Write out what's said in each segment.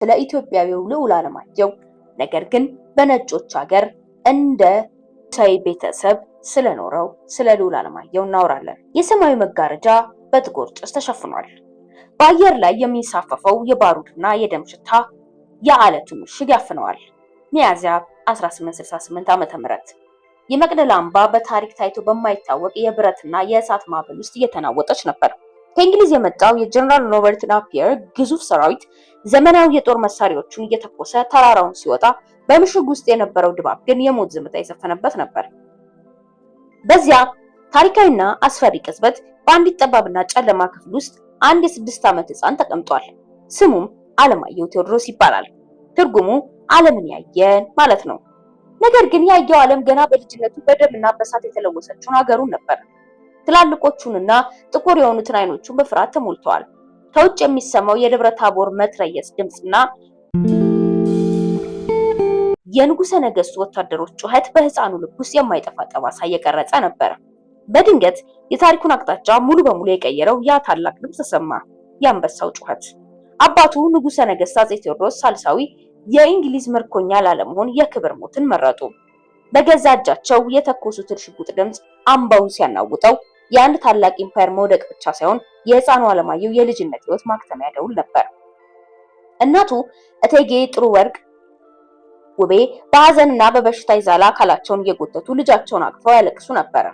ስለ ኢትዮጵያዊው ልዑል ዓለማየሁ ነገር ግን በነጮች ሀገር እንደ ንጉሣዊ ቤተሰብ ስለኖረው ስለ ልዑል ዓለማየሁ እናወራለን። የሰማያዊ መጋረጃ በጥቁር ጭስ ተሸፍኗል። በአየር ላይ የሚንሳፈፈው የባሩድና የደም ሽታ የዓለቱን ምሽግ ያፍነዋል። ሚያዝያ 1868 ዓ.ም የመቅደላ አምባ በታሪክ ታይቶ በማይታወቅ የብረትና የእሳት ማዕበል ውስጥ እየተናወጠች ነበር። ከእንግሊዝ የመጣው የጀነራል ሮበርት ናፒየር ግዙፍ ሰራዊት ዘመናዊ የጦር መሳሪያዎቹን እየተኮሰ ተራራውን ሲወጣ በምሽግ ውስጥ የነበረው ድባብ ግን የሞት ዝምታ የሰፈነበት ነበር። በዚያ ታሪካዊና አስፈሪ ቅጽበት በአንዲት ጠባብና ጨለማ ክፍል ውስጥ አንድ የ6 ዓመት ሕፃን ተቀምጧል። ስሙም ዓለማየሁ ቴዎድሮስ ይባላል። ትርጉሙ ዓለምን ያየን ማለት ነው። ነገር ግን ያየው ዓለም ገና በልጅነቱ በደምና በእሳት የተለወሰችውን ሀገሩን ነበር። ትላልቆቹንና ጥቁር የሆኑትን አይኖቹን በፍርሃት ተሞልተዋል። ከውጭ የሚሰማው የደብረ ታቦር መትረየስ ድምፅና የንጉሠ ነገሥቱ ወታደሮች ጩኸት በሕፃኑ ልብ ውስጥ የማይጠፋ ጠባሳ እየቀረጸ ነበር። በድንገት የታሪኩን አቅጣጫ ሙሉ በሙሉ የቀየረው ያ ታላቅ ድምፅ ተሰማ። የአንበሳው ጩኸት። አባቱ ንጉሠ ነገሥት አፄ ቴዎድሮስ ሳልሳዊ የእንግሊዝ ምርኮኛ ላለመሆን የክብር ሞትን መረጡ። በገዛ እጃቸው የተኮሱትን ሽጉጥ ድምፅ አምባውን ሲያናውጠው የአንድ ታላቅ ኢምፓየር መውደቅ ብቻ ሳይሆን የሕፃኑ ዓለማየሁ የልጅነት ሕይወት ማክተሚያ ደውል ነበር። እናቱ እቴጌ ጥሩ ወርቅ ውቤ በሐዘንና በበሽታ ይዛላ አካላቸውን እየጎተቱ ልጃቸውን አቅፈው ያለቅሱ ነበር።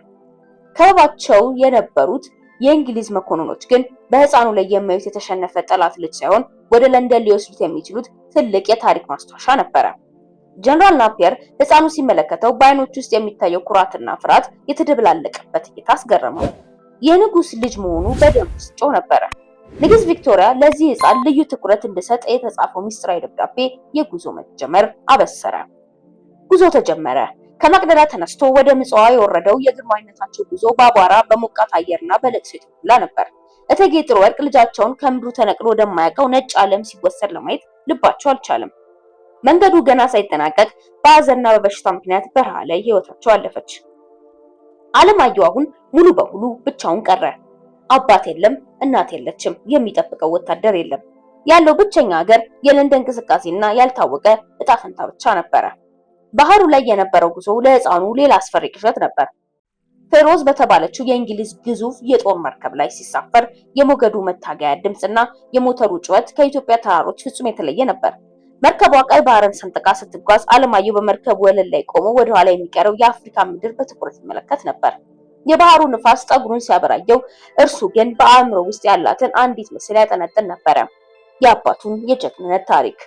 ከበባቸው የነበሩት የእንግሊዝ መኮንኖች ግን በሕፃኑ ላይ የሚያዩት የተሸነፈ ጠላት ልጅ ሳይሆን ወደ ለንደን ሊወስዱት የሚችሉት ትልቅ የታሪክ ማስታወሻ ነበረ። ጀነራል ናፒየር ሕፃኑ ሲመለከተው በዓይኖቹ ውስጥ የሚታየው ኩራትና ፍርሃት የተደበላለቀበት እይታ አስገረመው። የንጉሥ ልጅ መሆኑ በደም ውስጥ ጮህ ነበረ። ንግሥት ቪክቶሪያ ለዚህ ሕፃን ልዩ ትኩረት እንዲሰጥ የተጻፈው ሚስጥራዊ ደብዳቤ የጉዞ መጀመር አበሰረ። ጉዞ ተጀመረ። ከመቅደላ ተነስቶ ወደ ምጽዋ የወረደው የግርማዊነታቸው ጉዞ በአቧራ በሞቃት አየርና በለቅሶ የተሞላ ነበር። እቴጌ ጥሩ ወርቅ ልጃቸውን ከምድሩ ተነቅሎ ወደማያውቀው ነጭ ዓለም ሲወሰድ ለማየት ልባቸው አልቻለም። መንገዱ ገና ሳይጠናቀቅ በሐዘንና በበሽታ ምክንያት በረሃ ላይ ሕይወታቸው አለፈች። ዓለማየሁ አሁን ሙሉ በሙሉ ብቻውን ቀረ። አባት የለም፣ እናት የለችም፣ የሚጠብቀው ወታደር የለም። ያለው ብቸኛ ሀገር የለንደን እንቅስቃሴና ያልታወቀ እጣ ፈንታ ብቻ ነበረ። ባህሩ ላይ የነበረው ጉዞ ለሕፃኑ ሌላ አስፈሪ ቅዠት ነበር። ፌሮዝ በተባለችው የእንግሊዝ ግዙፍ የጦር መርከብ ላይ ሲሳፈር የሞገዱ መታገያ ድምፅና የሞተሩ ጩኸት ከኢትዮጵያ ተራሮች ፍጹም የተለየ ነበር። መርከቧ ቀይ ባህርን ሰንጥቃ ስትጓዝ ዓለማየሁ በመርከብ ወለል ላይ ቆሞ ወደ ኋላ የሚቀረው የአፍሪካ ምድር በትኩረት ይመለከት ነበር። የባህሩ ንፋስ ጠጉሩን ሲያበራየው፣ እርሱ ግን በአእምሮ ውስጥ ያላትን አንዲት ምስል ያጠነጥን ነበረ፣ የአባቱን የጀግንነት ታሪክ።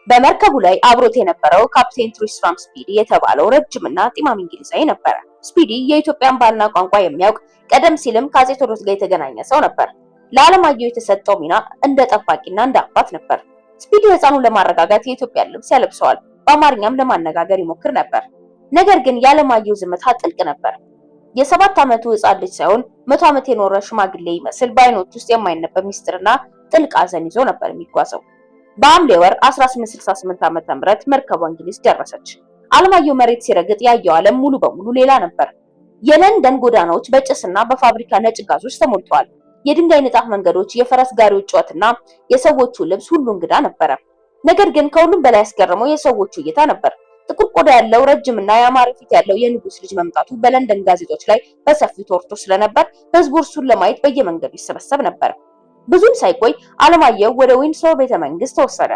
በመርከቡ ላይ አብሮት የነበረው ካፕቴን ትሪስትራም ስፒዲ የተባለው ረጅምና ጢማም እንግሊዛዊ ነበረ። ስፒዲ የኢትዮጵያን ባህልና ቋንቋ የሚያውቅ ቀደም ሲልም ከአፄ ቴዎድሮስ ጋር የተገናኘ ሰው ነበር። ለዓለማየሁ የተሰጠው ሚና እንደ ጠባቂና እንደ አባት ነበር። ስፒዲ ሕፃኑን ለማረጋጋት የኢትዮጵያን ልብስ ያለብሰዋል፣ በአማርኛም ለማነጋገር ይሞክር ነበር። ነገር ግን የዓለማየሁ ዝምታ ጥልቅ ነበር። የ7 ዓመቱ ሕፃን ልጅ ሳይሆን 100 ዓመት የኖረ ሽማግሌ ይመስል በዓይኖች ውስጥ የማይነበብ ሚስጥርና ጥልቅ ሐዘን ይዞ ነበር የሚጓዘው። በሐምሌ ወር 1868 ዓ.ም መርከቧ እንግሊዝ ደረሰች። ዓለማየሁ መሬት ሲረግጥ ያየው ዓለም ሙሉ በሙሉ ሌላ ነበር። የለንደን ጎዳናዎች በጭስና በፋብሪካ ነጭ ጋዞች ተሞልተዋል። የድንጋይ ንጣፍ መንገዶች፣ የፈረስ ጋሪዎች ጩኸትና የሰዎቹ ልብስ ሁሉ እንግዳ ነበረ። ነገር ግን ከሁሉም በላይ ያስገረመው የሰዎቹ እይታ ነበር። ጥቁር ቆዳ ያለው ረጅምና ያማረ ፊት ያለው የንጉሥ ልጅ መምጣቱ በለንደን ጋዜጦች ላይ በሰፊው ተወርቶ ስለነበር ሕዝቡ እርሱን ለማየት በየመንገዱ ይሰበሰብ ነበር። ብዙም ሳይቆይ ዓለማየሁ ወደ ዊንድሶር ቤተመንግስት ተወሰደ።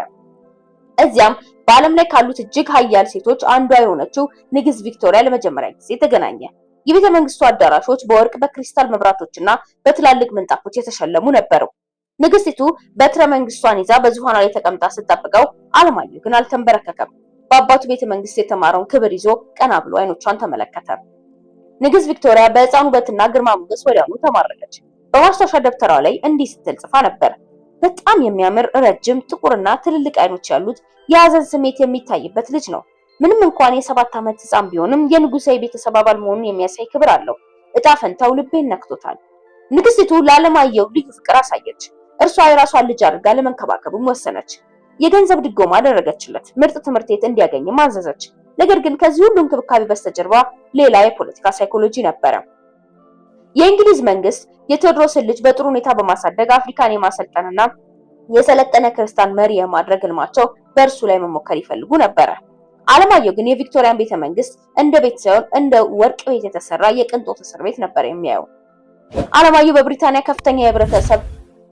እዚያም በዓለም ላይ ካሉት እጅግ ኃያል ሴቶች አንዷ የሆነችው ንግሥት ቪክቶሪያ ለመጀመሪያ ጊዜ ተገናኘ። የቤተ መንግስቱ አዳራሾች በወርቅ በክሪስታል መብራቶችና በትላልቅ ምንጣፎች የተሸለሙ ነበሩ። ንግስቲቱ በትረ መንግስቷን ይዛ በዙፋኗ ላይ ተቀምጣ ስትጠብቀው፣ ዓለማየሁ ግን አልተንበረከከም። በአባቱ ቤተ መንግስት የተማረውን ክብር ይዞ ቀና ብሎ አይኖቿን ተመለከተ። ንግሥት ቪክቶሪያ በሕፃኑ ውበትና ግርማ ሞገስ ወዲያውኑ ተማረከች። በማስታወሻ ደብተሯ ላይ እንዲህ ስትል ጽፋ ነበር። በጣም የሚያምር ረጅም ጥቁርና ትልልቅ አይኖች ያሉት የሐዘን ስሜት የሚታይበት ልጅ ነው። ምንም እንኳን የ7 ዓመት ሕፃን ቢሆንም የንጉሣዊ ቤተሰብ አባል መሆኑን የሚያሳይ ክብር አለው። እጣ ፈንታው ልቤን ነክቶታል። ንግስቲቱ ለዓለማየሁ ልዩ ፍቅር አሳየች። እርሷ የራሷን ልጅ አድርጋ ለመንከባከብም ወሰነች። የገንዘብ ድጎማ አደረገችለት። ምርጥ ትምህርት ቤት እንዲያገኝም አዘዘች። ነገር ግን ከዚህ ሁሉ እንክብካቤ በስተጀርባ ሌላ የፖለቲካ ሳይኮሎጂ ነበረ። የእንግሊዝ መንግስት የቴዎድሮስን ልጅ በጥሩ ሁኔታ በማሳደግ አፍሪካን የማሰልጠንና የሰለጠነ ክርስቲያን መሪ የማድረግ ህልማቸው በእርሱ ላይ መሞከር ይፈልጉ ነበር። አለማየሁ ግን የቪክቶሪያን ቤተመንግስት እንደ ቤት ሳይሆን እንደ ወርቅ ቤት የተሰራ የቅንጦት እስር ቤት ነበር የሚያየው። አለማየሁ በብሪታንያ ከፍተኛ የህብረተሰብ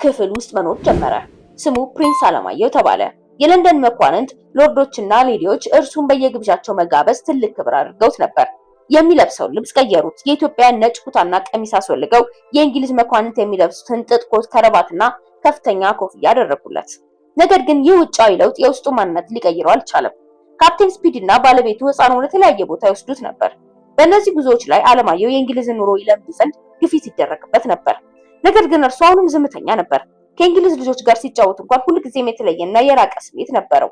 ክፍል ውስጥ መኖር ጀመረ። ስሙ ፕሪንስ አለማየሁ ተባለ። የለንደን መኳንንት፣ ሎርዶችና ሌዲዎች እርሱን በየግብዣቸው መጋበዝ ትልቅ ክብር አድርገውት ነበር። የሚለብሰውን ልብስ ቀየሩት። የኢትዮጵያን ነጭ ኩታና ቀሚስ አስወልገው የእንግሊዝ መኳንንት የሚለብሱትን ጥጥ ኮት፣ ከረባትና ከፍተኛ ኮፍያ አደረጉለት። ነገር ግን ይህ ውጫዊ ለውጥ የውስጡ ማንነት ሊቀይረው አልቻለም። ካፕቴን ስፒድ እና ባለቤቱ ህፃኑን ወደ ተለያየ ቦታ ይወስዱት ነበር። በእነዚህ ጉዞዎች ላይ አለማየሁ የእንግሊዝን ኑሮ ይለምድ ዘንድ ግፊት ይደረግበት ነበር። ነገር ግን እርሱ አሁንም ዝምተኛ ነበር። ከእንግሊዝ ልጆች ጋር ሲጫወት እንኳን ሁልጊዜም የተለየና የራቀ ስሜት ነበረው።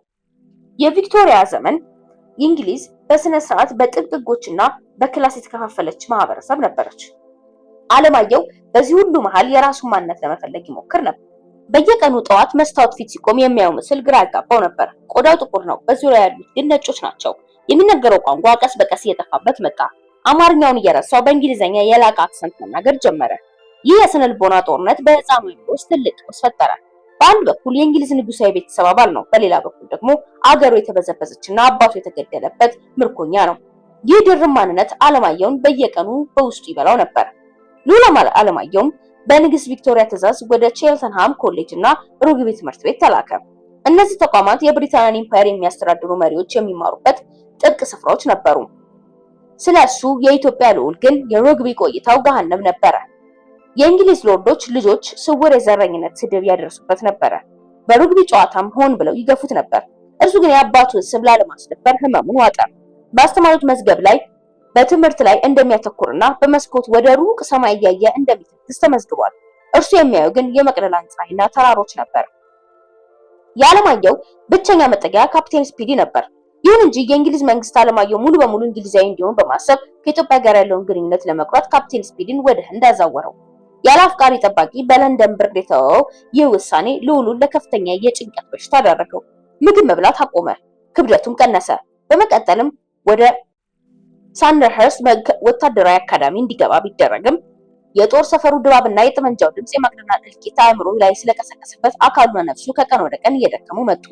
የቪክቶሪያ ዘመን እንግሊዝ በስነ ስርዓት በጥብቅ ህጎችና በክላስ የተከፋፈለች ማህበረሰብ ነበረች። አለማየሁ በዚህ ሁሉ መሃል የራሱን ማንነት ለመፈለግ ይሞክር ነበር። በየቀኑ ጠዋት መስታወት ፊት ሲቆም የሚያየው ምስል ግራ ያጋባው ነበር። ቆዳው ጥቁር ነው፣ በዙሪያ ያሉት ግን ነጮች ናቸው። የሚነገረው ቋንቋ ቀስ በቀስ እየጠፋበት መጣ። አማርኛውን እየረሳው በእንግሊዝኛ የላቀ አክሰንት መናገር ጀመረ። ይህ የስነ ልቦና ጦርነት በህፃኑ ውስጥ ትልቅ ቀውስ ፈጠረ። በአንድ በኩል የእንግሊዝ ንጉሳዊ ቤተሰብ አባል ነው፣ በሌላ በኩል ደግሞ አገሩ የተበዘበዘችና አባቱ የተገደለበት ምርኮኛ ነው። ይህ ድርብ ማንነት አለማየሁን በየቀኑ በውስጡ ይበላው ነበር። ሉላ አለማየሁም በንግስት ቪክቶሪያ ትዕዛዝ ወደ ቼልተንሃም ኮሌጅ እና ሩግቢ ትምህርት ቤት ተላከ። እነዚህ ተቋማት የብሪታንያን ኢምፓየር የሚያስተዳድሩ መሪዎች የሚማሩበት ጥብቅ ስፍራዎች ነበሩ። ስለሱ የኢትዮጵያ ልዑል ግን የሩግቢ ቆይታው ገሃነም ነበረ። የእንግሊዝ ሎርዶች ልጆች ስውር የዘረኝነት ስድብ ያደርሱበት ነበረ። በሩግቢ ጨዋታም ሆን ብለው ይገፉት ነበር። እርሱ ግን የአባቱን ስም ላለማስደፈር ህመሙን ዋጠ። በአስተማሪዎች መዝገብ ላይ በትምህርት ላይ እንደሚያተኩርና በመስኮት ወደ ሩቅ ሰማይ እያየ እንደሚተክስ ተመዝግቧል። እርሱ የሚያየው ግን የመቅደላን ፀሐይና ተራሮች ነበር። የአለማየሁ ብቸኛ መጠጊያ ካፕቴን ስፒዲ ነበር። ይሁን እንጂ የእንግሊዝ መንግስት አለማየሁ ሙሉ በሙሉ እንግሊዛዊ እንዲሆን በማሰብ ከኢትዮጵያ ጋር ያለውን ግንኙነት ለመቁረጥ ካፕቴን ስፒድን ወደ ህንድ አዛወረው። ያለ አፍቃሪ ጠባቂ በለንደን ብርድ የተወው ይህ ውሳኔ ልዑሉን ለከፍተኛ የጭንቀት በሽታ አዳረገው። ምግብ መብላት አቆመ፣ ክብደቱም ቀነሰ። በመቀጠልም ወደ ሳንደርኸርስት ወታደራዊ አካዳሚ እንዲገባ ቢደረግም የጦር ሰፈሩ ድባብና የጠመንጃው ድምጽ የመቅደላን እልቂት አእምሮ ላይ ስለቀሰቀሰበት አካሉና ነፍሱ ከቀን ወደ ቀን እየደከሙ መጡ።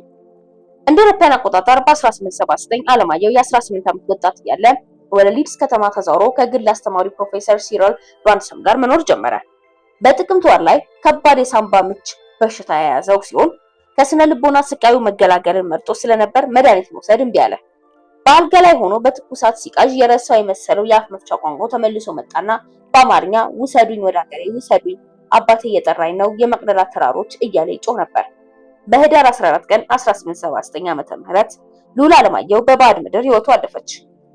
እንደ አውሮፓውያን አቆጣጠር በ1879 አለማየሁ የ18 ዓመት ወጣት እያለ ወደ ሊድስ ከተማ ተዛውሮ ከግል አስተማሪው ፕሮፌሰር ሲሪል ራንሰም ጋር መኖር ጀመረ። በጥቅምት ወር ላይ ከባድ የሳምባ ምች በሽታ የያዘው ሲሆን ከስነ ልቦና ስቃዩ መገላገልን መርጦ ስለነበር መድኃኒት መውሰድ እምቢ አለ። በአልጋ ላይ ሆኖ በትኩሳት ሲቃዥ የረሳው የመሰለው የአፍ መፍቻ ቋንቋ ተመልሶ መጣና በአማርኛ ውሰዱኝ ወደ ሀገሬ ውሰዱኝ፣ አባቴ እየጠራኝ ነው፣ የመቅደላ ተራሮች እያለ ይጮህ ነበር። በህዳር 14 ቀን 1879 ዓመተ ምህረት ልዑል አለማየሁ በባዕድ ምድር ህይወቱ አለፈች።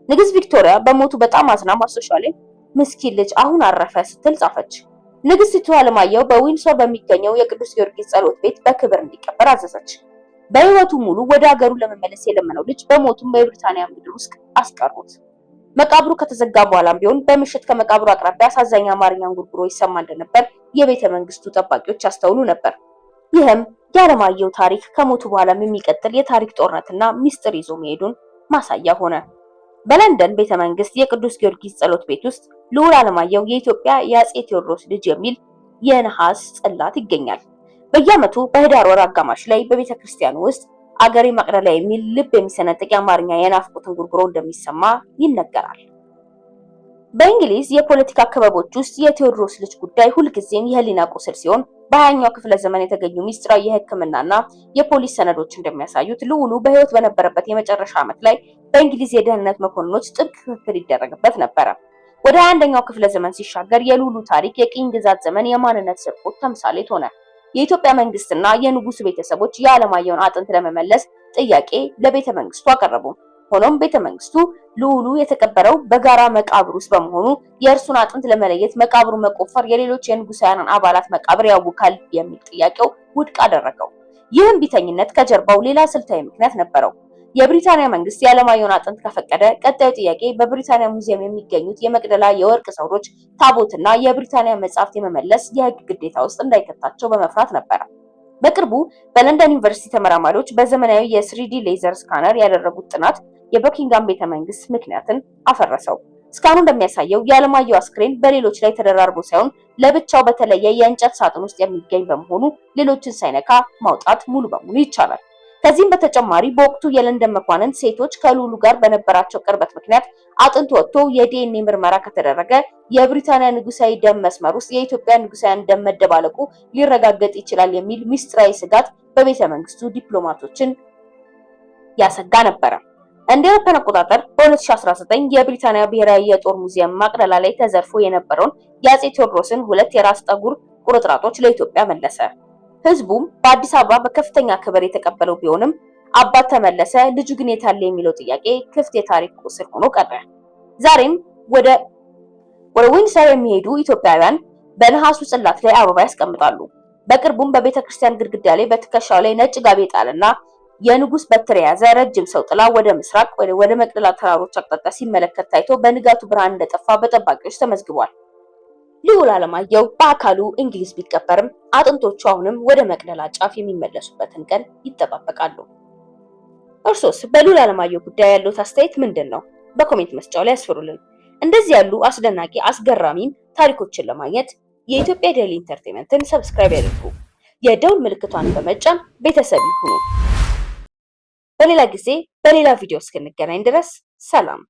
ንግስት ቪክቶሪያ በሞቱ በጣም አዝና ማስታወሻ ላይ ምስኪን ልጅ አሁን አረፈ ስትል ጻፈች። ንግስቲቱ አለማየሁ በዊንሶር በሚገኘው የቅዱስ ጊዮርጊስ ጸሎት ቤት በክብር እንዲቀበር አዘዘች። በህይወቱ ሙሉ ወደ ሀገሩ ለመመለስ የለመነው ልጅ በሞቱም በብሪታንያ ምድር ውስጥ አስቀሩት። መቃብሩ ከተዘጋ በኋላም ቢሆን በምሽት ከመቃብሩ አቅራቢያ አሳዛኝ አማርኛ እንጉርጉሮ ይሰማ እንደነበር የቤተ መንግስቱ ጠባቂዎች ያስተውሉ ነበር። ይህም የአለማየሁ ታሪክ ከሞቱ በኋላም የሚቀጥል የታሪክ ጦርነትና ሚስጥር ይዞ መሄዱን ማሳያ ሆነ። በለንደን ቤተ መንግስት የቅዱስ ጊዮርጊስ ጸሎት ቤት ውስጥ ልዑል አለማየሁ የኢትዮጵያ የአፄ ቴዎድሮስ ልጅ የሚል የነሐስ ጽላት ይገኛል። በየዓመቱ በህዳር ወር አጋማሽ ላይ በቤተ ክርስቲያኑ ውስጥ አገሬ መቅደላ የሚል ልብ የሚሰነጥቅ የአማርኛ የናፍቆት እንጉርጉሮ እንደሚሰማ ይነገራል። በእንግሊዝ የፖለቲካ ክበቦች ውስጥ የቴዎድሮስ ልጅ ጉዳይ ሁልጊዜም የህሊና ቁስል ሲሆን በ20ኛው ክፍለ ዘመን የተገኙ ሚስጥራዊ የሕክምናና የፖሊስ ሰነዶች እንደሚያሳዩት ልዑሉ በህይወት በነበረበት የመጨረሻ ዓመት ላይ በእንግሊዝ የደህንነት መኮንኖች ጥብቅ ክትትል ይደረግበት ነበረ። ወደ 21ኛው ክፍለ ዘመን ሲሻገር የልዑሉ ታሪክ የቅኝ ግዛት ዘመን የማንነት ስርቆት ተምሳሌት ሆነ። የኢትዮጵያ መንግስትና የንጉሱ ቤተሰቦች የአለማየሁን አጥንት ለመመለስ ጥያቄ ለቤተ መንግስቱ አቀረቡ። ሆኖም ቤተ መንግስቱ ልዑሉ የተቀበረው በጋራ መቃብር ውስጥ በመሆኑ የእርሱን አጥንት ለመለየት መቃብሩ መቆፈር የሌሎች የንጉሳውያን አባላት መቃብር ያውካል የሚል ጥያቄው ውድቅ አደረገው። ይህም ቢተኝነት ከጀርባው ሌላ ስልታዊ ምክንያት ነበረው። የብሪታንያ መንግስት የአለማየሁን አጥንት ከፈቀደ ቀጣዩ ጥያቄ በብሪታንያ ሙዚየም የሚገኙት የመቅደላ የወርቅ ዘውዶች፣ ታቦትና የብሪታንያ መጻሕፍት የመመለስ የህግ ግዴታ ውስጥ እንዳይከታቸው በመፍራት ነበር። በቅርቡ በለንደን ዩኒቨርሲቲ ተመራማሪዎች በዘመናዊ የ3D ሌዘር ስካነር ያደረጉት ጥናት የበኪንጋም ቤተመንግስት ምክንያትን አፈረሰው። እስካሁን እንደሚያሳየው የዓለማየሁ አስክሬን በሌሎች ላይ ተደራርቦ ሳይሆን ለብቻው በተለየ የእንጨት ሳጥን ውስጥ የሚገኝ በመሆኑ ሌሎችን ሳይነካ ማውጣት ሙሉ በሙሉ ይቻላል። ከዚህም በተጨማሪ በወቅቱ የለንደን መኳንንት ሴቶች ከልዑሉ ጋር በነበራቸው ቅርበት ምክንያት አጥንቱ ወጥቶ የዲኤንኤ ምርመራ ከተደረገ የብሪታንያ ንጉሳዊ ደም መስመር ውስጥ የኢትዮጵያ ንጉሳውያን ደም መደባለቁ ሊረጋገጥ ይችላል የሚል ሚስጥራዊ ስጋት በቤተ መንግስቱ ዲፕሎማቶችን ያሰጋ ነበረ። እንደ አውሮፓውያን አቆጣጠር በ2019 የብሪታንያ ብሔራዊ የጦር ሙዚየም ማቅለላ ላይ ተዘርፎ የነበረውን የአፄ ቴዎድሮስን 2 የራስ ጠጉር ቁርጥራጮች ለኢትዮጵያ መለሰ። ህዝቡም በአዲስ አበባ በከፍተኛ ክብር የተቀበለው ቢሆንም አባት ተመለሰ፣ ልጁ ግን የት አለ የሚለው ጥያቄ ክፍት የታሪክ ቁስል ሆኖ ቀረ። ዛሬም ወደ ዊንድሰር የሚሄዱ ኢትዮጵያውያን በነሐሱ ጽላት ላይ አበባ ያስቀምጣሉ። በቅርቡም በቤተክርስቲያን ግድግዳ ላይ በትከሻው ላይ ነጭ ጋቢ ጣልና የንጉስ በትር የያዘ ረጅም ሰው ጥላ ወደ ምስራቅ ወደ መቅደላ ተራሮች አቅጣጫ ሲመለከት ታይቶ በንጋቱ ብርሃን እንደጠፋ በጠባቂዎች ተመዝግቧል። ልዑል ዓለማየሁ በአካሉ እንግሊዝ ቢቀበርም አጥንቶቹ አሁንም ወደ መቅደላ ጫፍ የሚመለሱበትን ቀን ይጠባበቃሉ። እርሶስ በልዑል ዓለማየሁ ጉዳይ ያለው አስተያየት ምንድን ነው? በኮሜንት መስጫው ላይ ያስፍሩልን። እንደዚህ ያሉ አስደናቂ አስገራሚም ታሪኮችን ለማግኘት የኢትዮጵያ ዴይሊ ኢንተርቴይንመንትን ሰብስክራይብ ያድርጉ። የደውል ምልክቷን በመጫን ቤተሰብ ይሁኑ። በሌላ ጊዜ በሌላ ቪዲዮ እስክንገናኝ ድረስ ሰላም።